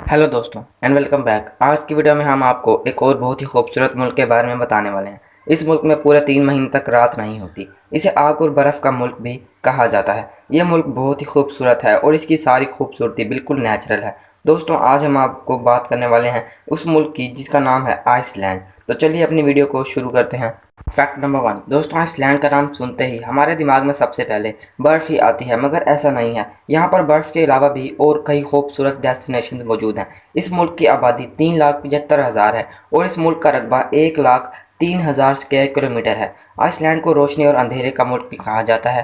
Hello दोस्तों and welcome back. आज की वीडियो में हम आपको एक और बहुत ही खूबसूरत मुल्क के बारे में बताने वाले हैं। इस मुल्क में पूरे 3 महीने तक रात नहीं होती। इसे आग और बर्फ़ का मुल्क भी कहा जाता है। ये मुल्क बहुत ही खूबसूरत है और इसकी सारी खूबसूरती बिल्कुल नेचुरल है। दोस्तों आज हम आपको बात करने वाले हैं उस मुल्क की जिसका नाम है आइसलैंड। तो चलिए अपनी वीडियो को शुरू करते हैं। Fact number 1। दोस्तों आइसलैंड का नाम सुनते ही हमारे दिमाग में सबसे पहले बर्फ़ ही आती है, मगर ऐसा नहीं है। यहाँ पर बर्फ़ के अलावा भी और कई खूबसूरत डेस्टिनेशंस मौजूद हैं। इस मुल्क की आबादी 3,75,000 है और इस मुल्क का रकबा 1,03,000 स्क्वायर किलोमीटर है। आइसलैंड को रोशनी और अंधेरे का मुल्क भी कहा जाता है।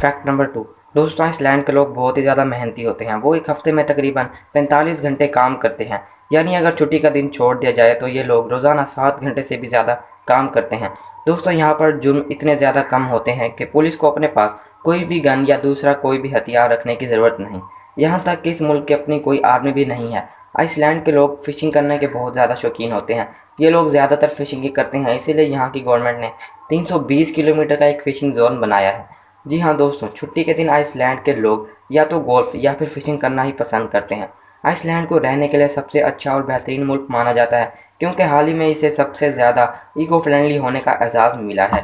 Fact number 2। दोस्तों आइसलैंड के लोग बहुत ही ज़्यादा मेहनती होते हैं। वो एक हफ्ते में तकरीबन 45 घंटे काम करते हैं। यानी अगर छुट्टी का दिन छोड़ दिया जाए तो ये लोग रोज़ाना 7 घंटे से भी ज़्यादा काम करते हैं। दोस्तों यहाँ पर जुर्म इतने ज़्यादा कम होते हैं कि पुलिस को अपने पास कोई भी गन या दूसरा कोई भी हथियार रखने की ज़रूरत नहीं। यहाँ तक कि इस मुल्क की अपनी कोई आर्मी भी नहीं है। आइसलैंड के लोग फ़िशिंग करने के बहुत ज़्यादा शौकीन होते हैं। ये लोग ज़्यादातर फ़िशिंग ही करते हैं, इसीलिए यहाँ की गवर्नमेंट ने 320 किलोमीटर का एक फ़िशिंग जोन बनाया है। जी हाँ दोस्तों, छुट्टी के दिन आइसलैंड के लोग या तो गोल्फ या फिर फिशिंग करना ही पसंद करते हैं। आइसलैंड को रहने के लिए सबसे अच्छा और बेहतरीन मुल्क माना जाता है क्योंकि हाल ही में इसे सबसे ज़्यादा इको फ्रेंडली होने का एजाज़ मिला है।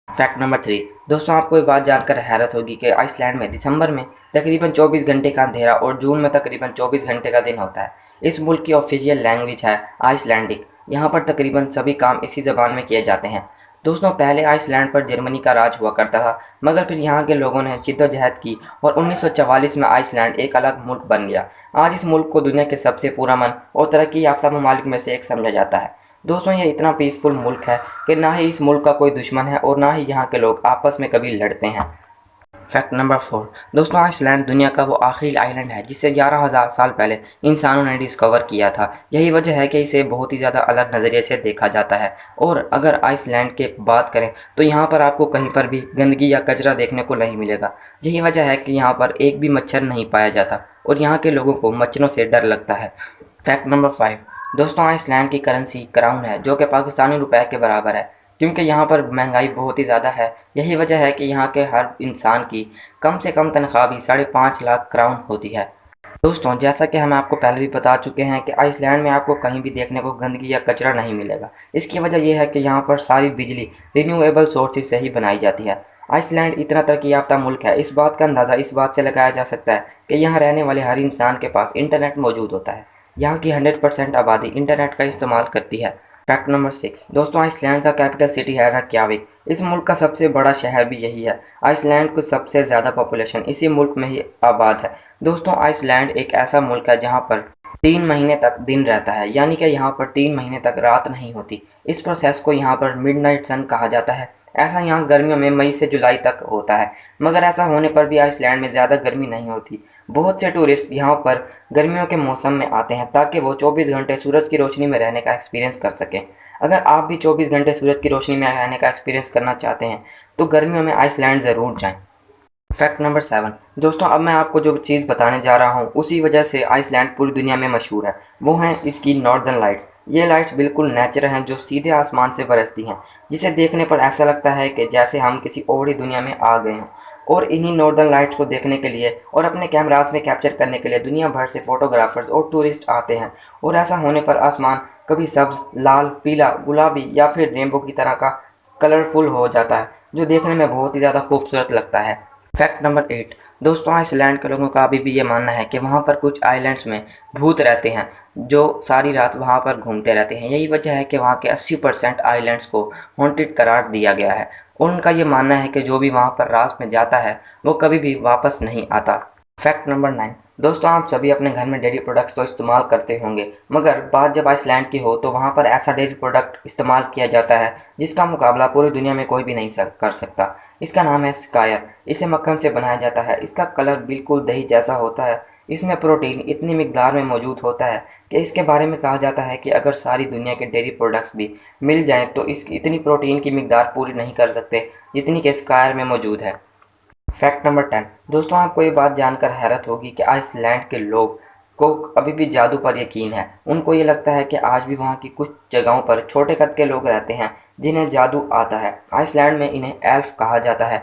Fact number 3। दोस्तों आपको ये बात जानकर हैरत होगी कि आइसलैंड में दिसंबर में तकरीबन 24 घंटे का अंधेरा और जून में तकरीबन 24 घंटे का दिन होता है। इस मुल्क की ऑफिशियल लैंग्वेज है आइसलैंडिक। यहाँ पर तकरीबन सभी काम इसी ज़बान में किए जाते हैं। दोस्तों पहले आइसलैंड पर जर्मनी का राज हुआ करता था, मगर फिर यहाँ के लोगों ने जिद्दोजहद की और 1944 में आइसलैंड एक अलग मुल्क बन गया। आज इस मुल्क को दुनिया के सबसे पुरअमन और तरक्की याफ्ता ममालिक में से एक समझा जाता है। दोस्तों ये इतना पीसफुल मुल्क है कि ना ही इस मुल्क का कोई दुश्मन है और ना ही यहाँ के लोग आपस में कभी लड़ते हैं। Fact number 4। दोस्तों आइसलैंड दुनिया का वो आखिरी आइलैंड है जिसे 11,000 साल पहले इंसानों ने डिस्कवर किया था। यही वजह है कि इसे बहुत ही ज़्यादा अलग नज़रिए से देखा जाता है। और अगर आइसलैंड की बात करें तो यहाँ पर आपको कहीं पर भी गंदगी या कचरा देखने को नहीं मिलेगा। यही वजह है कि यहाँ पर एक भी मच्छर नहीं पाया जाता और यहाँ के लोगों को मच्छरों से डर लगता है। Fact number 5। दोस्तों आइसलैंड की करेंसी क्राउन है जो कि पाकिस्तानी रुपए के बराबर है। क्योंकि यहाँ पर महंगाई बहुत ही ज़्यादा है, यही वजह है कि यहाँ के हर इंसान की कम से कम तनख्वाह भी 5.5 लाख क्राउन होती है। दोस्तों जैसा कि हम आपको पहले भी बता चुके हैं कि आइसलैंड में आपको कहीं भी देखने को गंदगी या कचरा नहीं मिलेगा। इसकी वजह यह है कि यहाँ पर सारी बिजली रिन्यूएबल सोर्सेज से ही बनाई जाती है। आइसलैंड इतना तरक्की याफ्ता मुल्क है, इस बात का अंदाज़ा इस बात से लगाया जा सकता है कि यहाँ रहने वाले हर इंसान के पास इंटरनेट मौजूद होता है। यहाँ की 100% आबादी इंटरनेट का इस्तेमाल करती है। Fact number 6। दोस्तों आइसलैंड का कैपिटल सिटी है रक्याविक। इस मुल्क का सबसे बड़ा शहर भी यही है। आइसलैंड को सबसे ज़्यादा पॉपुलेशन इसी मुल्क में ही आबाद है। दोस्तों आइसलैंड एक ऐसा मुल्क है जहाँ पर 3 महीने तक दिन रहता है, यानी कि यहाँ पर 3 महीने तक रात नहीं होती। इस प्रोसेस को यहाँ पर मिडनाइट सन कहा जाता है। ऐसा यहाँ गर्मियों में मई से जुलाई तक होता है, मगर ऐसा होने पर भी आइसलैंड में ज़्यादा गर्मी नहीं होती। बहुत से टूरिस्ट यहाँ पर गर्मियों के मौसम में आते हैं ताकि वो 24 घंटे सूरज की रोशनी में रहने का एक्सपीरियंस कर सकें। अगर आप भी 24 घंटे सूरज की रोशनी में रहने का एक्सपीरियंस करना चाहते हैं तो गर्मियों में आइसलैंड ज़रूर जाएं। Fact number 7। दोस्तों अब मैं आपको जो चीज़ बताने जा रहा हूँ उसी वजह से आइसलैंड पूरी दुनिया में मशहूर है। वो हैं इसकी नॉर्दर्न लाइट्स। ये लाइट्स बिल्कुल नेचुरल हैं जो सीधे आसमान से बरसती हैं, जिसे देखने पर ऐसा लगता है कि जैसे हम किसी और ही दुनिया में आ गए हों। और इन्हीं नॉर्दर्न लाइट्स को देखने के लिए और अपने कैमरास में कैप्चर करने के लिए दुनिया भर से फोटोग्राफर्स और टूरिस्ट आते हैं। और ऐसा होने पर आसमान कभी सब्ज़, लाल, पीला, गुलाबी या फिर रेनबो की तरह का कलरफुल हो जाता है, जो देखने में बहुत ही ज़्यादा खूबसूरत लगता है। Fact number 8। दोस्तों आइसलैंड के लोगों का अभी भी ये मानना है कि वहाँ पर कुछ आइलैंड्स में भूत रहते हैं जो सारी रात वहाँ पर घूमते रहते हैं। यही वजह है कि वहाँ के 80% आइलैंड्स को हॉन्टेड करार दिया गया है और उनका ये मानना है कि जो भी वहाँ पर रात में जाता है वो कभी भी वापस नहीं आता। Fact number 9। दोस्तों आप सभी अपने घर में डेयरी प्रोडक्ट्स तो इस्तेमाल करते होंगे, मगर बात जब आइसलैंड की हो तो वहाँ पर ऐसा डेयरी प्रोडक्ट इस्तेमाल किया जाता है जिसका मुकाबला पूरी दुनिया में कोई भी नहीं कर सकता। इसका नाम है स्कायर। इसे मक्खन से बनाया जाता है। इसका कलर बिल्कुल दही जैसा होता है। इसमें प्रोटीन इतनी मिकदार में मौजूद होता है कि इसके बारे में कहा जाता है कि अगर सारी दुनिया के डेयरी प्रोडक्ट्स भी मिल जाएँ तो इसकी इतनी प्रोटीन की मिकदार पूरी नहीं कर सकते जितनी कि स्कायर में मौजूद है। Fact number 10। दोस्तों आपको ये बात जानकर हैरत होगी कि आइसलैंड के लोग को अभी भी जादू पर यकीन है। उनको ये लगता है कि आज भी वहाँ की कुछ जगहों पर छोटे कद के लोग रहते हैं जिन्हें जादू आता है। आइसलैंड में इन्हें एल्फ कहा जाता है।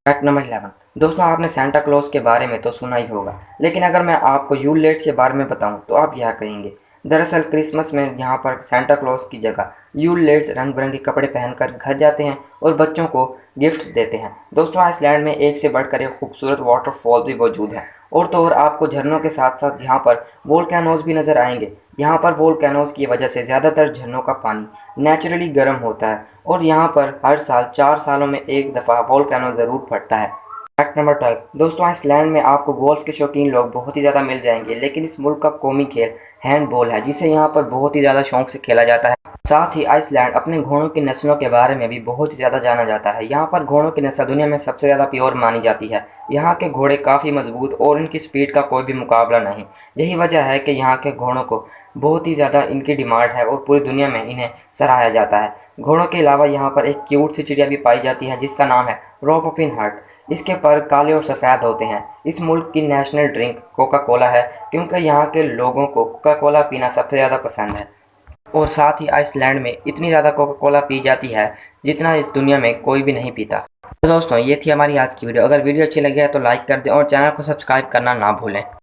Fact number 11। दोस्तों, आपने सेंटा क्लॉज के बारे में तो सुना ही होगा, लेकिन अगर मैं आपको यूल लेट्स के बारे में बताऊं तो आप यह कहेंगे। दरअसल क्रिसमस में यहाँ पर सेंटा क्लॉज की जगह यूल लेट्स रंग बिरंगे कपड़े पहनकर घर जाते हैं और बच्चों को गिफ्ट देते हैं। दोस्तों, आइसलैंड में एक से बढ़कर एक खूबसूरत वाटरफॉल भी मौजूद है, और तो और आपको झरनों के साथ साथ यहाँ पर वोल्केनोज भी नज़र आएंगे। यहाँ पर वोल्केनोज की वजह से ज़्यादातर झरनों का पानी नेचुरली गर्म होता है, और यहाँ पर हर साल 4 सालों में एक दफ़ा वोल्केनो ज़रूर फटता है। Fact number 12। दोस्तों, आइसलैंड में आपको गोल्फ के शौकीन लोग बहुत ही ज़्यादा मिल जाएंगे, लेकिन इस मुल्क का कौमी खेल हैंडबॉल है, जिसे यहाँ पर बहुत ही ज़्यादा शौक से खेला जाता है। साथ ही आइसलैंड अपने घोड़ों की नस्लों के बारे में भी बहुत ही ज़्यादा जाना जाता है। यहाँ पर घोड़ों की नस्ल दुनिया में सबसे ज़्यादा प्योर मानी जाती है। यहाँ के घोड़े काफ़ी मजबूत और इनकी स्पीड का कोई भी मुकाबला नहीं। यही वजह है कि यहाँ के घोड़ों को बहुत ही ज़्यादा इनकी डिमांड है और पूरी दुनिया में इन्हें सराहा जाता है। घोड़ों के अलावा यहाँ पर एक क्यूट सी चिड़िया भी पाई जाती है, जिसका नाम है रोपपिन हर्ट। इसके पर काले और सफ़ेद होते हैं। इस मुल्क की नेशनल ड्रिंक कोका कोला है, क्योंकि यहाँ के लोगों को कोका कोला पीना सबसे ज़्यादा पसंद है। और साथ ही आइसलैंड में इतनी ज़्यादा कोका कोला पी जाती है जितना इस दुनिया में कोई भी नहीं पीता। तो दोस्तों, ये थी हमारी आज की वीडियो। अगर वीडियो अच्छी लगी है तो लाइक कर दें और चैनल को सब्सक्राइब करना ना भूलें।